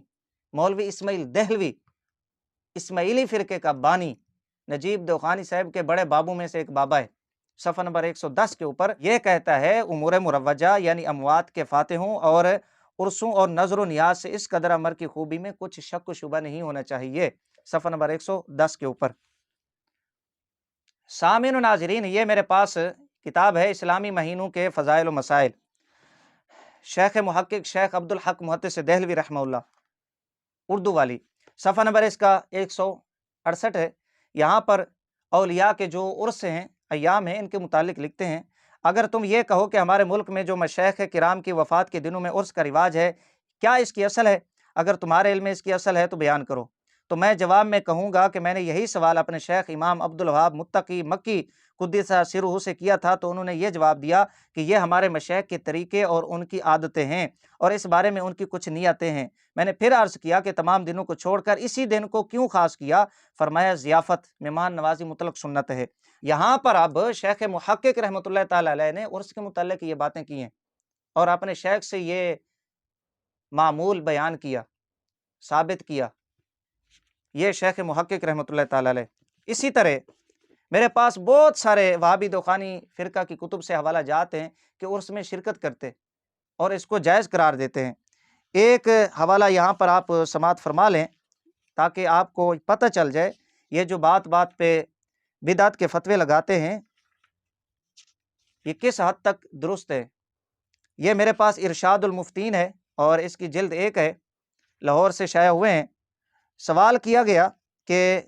مولوی اسماعیل دہلوی اسماعیلی فرقے کا بانی، نجیب دیوخانی صاحب کے بڑے بابوں میں سے ایک بابا ہے، صفحہ نمبر 110 کے اوپر یہ کہتا ہے امور مروجہ یعنی اموات کے فاتحوں اور عرسوں اور نظر و نیاز سے اس قدر امر کی خوبی میں کچھ شک و شبہ نہیں ہونا چاہیے، صفحہ نمبر 110 کے اوپر۔ سامعین و ناظرین، یہ میرے پاس کتاب ہے اسلامی مہینوں کے فضائل و مسائل، شیخ محقق شیخ عبدالحق محدث دہلوی رحمہ اللہ، اردو والی، صفحہ نمبر اس کا 168 ہے۔ یہاں پر اولیاء کے جو عرس ہیں، ایام ہیں، ان کے متعلق لکھتے ہیں اگر تم یہ کہو کہ ہمارے ملک میں جو مشائخ کرام کی وفات کے دنوں میں عرس کا رواج ہے، کیا اس کی اصل ہے؟ اگر تمہارے علم میں اس کی اصل ہے تو بیان کرو۔ تو میں جواب میں کہوں گا کہ میں نے یہی سوال اپنے شیخ امام عبدالوہاب متقی مکی قدس سرہ سے کیا تھا، تو انہوں نے یہ جواب دیا کہ یہ ہمارے مشائخ کے طریقے اور ان کی عادتیں ہیں اور اس بارے میں ان کی کچھ نیتیں ہیں۔ میں نے پھر عرض کیا کہ تمام دنوں کو چھوڑ کر اسی دن کو کیوں خاص کیا؟ فرمایا ضیافت، مہمان نوازی مطلق سنت ہے۔ یہاں پر اب شیخ محقق رحمۃ اللہ تعالی علیہ نے عرس کے متعلق یہ باتیں کی ہیں اور اپنے شیخ سے یہ معمول بیان کیا، ثابت کیا، یہ شیخ محقق رحمۃ اللہ تعالی علیہ۔ اسی طرح میرے پاس بہت سارے وہابی دیوخانی فرقہ کی کتب سے حوالہ جات ہیں کہ عرس میں شرکت کرتے اور اس کو جائز قرار دیتے ہیں۔ ایک حوالہ یہاں پر آپ سماعت فرما لیں تاکہ آپ کو پتہ چل جائے یہ جو بات بات پہ بدعت کے فتوے لگاتے ہیں یہ کس حد تک درست ہے۔ یہ میرے پاس ارشاد المفتین ہے اور اس کی جلد 1 ہے، لاہور سے شائع ہوئے ہیں۔ سوال کیا گیا کہ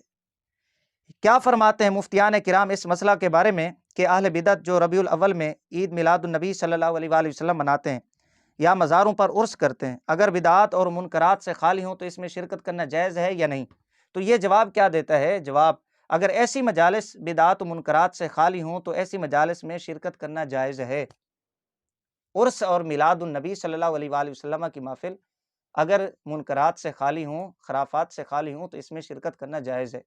کیا فرماتے ہیں مفتیان کرام اس مسئلہ کے بارے میں کہ اہل بدعت جو ربیع الاول میں عید میلاد النبی صلی اللہ علیہ وآلہ وسلم مناتے ہیں یا مزاروں پر عرس کرتے ہیں، اگر بدعات اور منکرات سے خالی ہوں تو اس میں شرکت کرنا جائز ہے یا نہیں؟ تو یہ جواب کیا دیتا ہے؟ جواب، اگر ایسی مجالس بدعات و منکرات سے خالی ہوں تو ایسی مجالس میں شرکت کرنا جائز ہے۔ عرس اور میلاد النبی صلی اللہ علیہ وآلہ وسلم کی محفل اگر منکرات سے خالی ہوں، خرافات سے خالی ہوں تو اس میں شرکت کرنا جائز ہے۔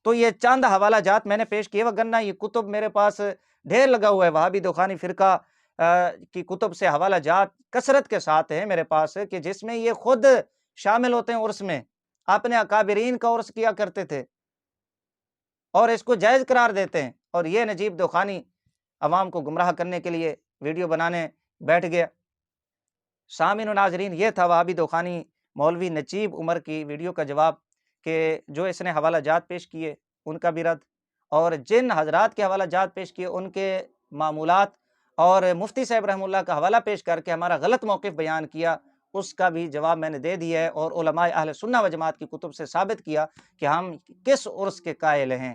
تو یہ چند حوالہ جات میں نے پیش کیے، وگرنہ یہ کتب میرے پاس ڈھیر لگا ہوا ہے، وہابی دیوخانی فرقہ کی کتب سے حوالہ جات کثرت کے ساتھ ہیں میرے پاس کہ جس میں یہ خود شامل ہوتے ہیں، عرس میں اپنے اکابرین کا عرس کیا کرتے تھے اور اس کو جائز قرار دیتے ہیں، اور یہ نجیب دیوخانی عوام کو گمراہ کرنے کے لیے ویڈیو بنانے بیٹھ گیا۔ سامعین و ناظرین، یہ تھا وہابی دیوخانی مولوی نجیب عمر کی ویڈیو کا جواب کہ جو اس نے حوالہ جات پیش کیے ان کا بھی رد، اور جن حضرات کے حوالہ جات پیش کیے ان کے معمولات، اور مفتی صاحب رحمہ اللہ کا حوالہ پیش کر کے ہمارا غلط موقف بیان کیا، اس کا بھی جواب میں نے دے دیا ہے، اور علماء اہل سنہ و جماعت کی کتب سے ثابت کیا کہ ہم کس عرس کے قائل ہیں۔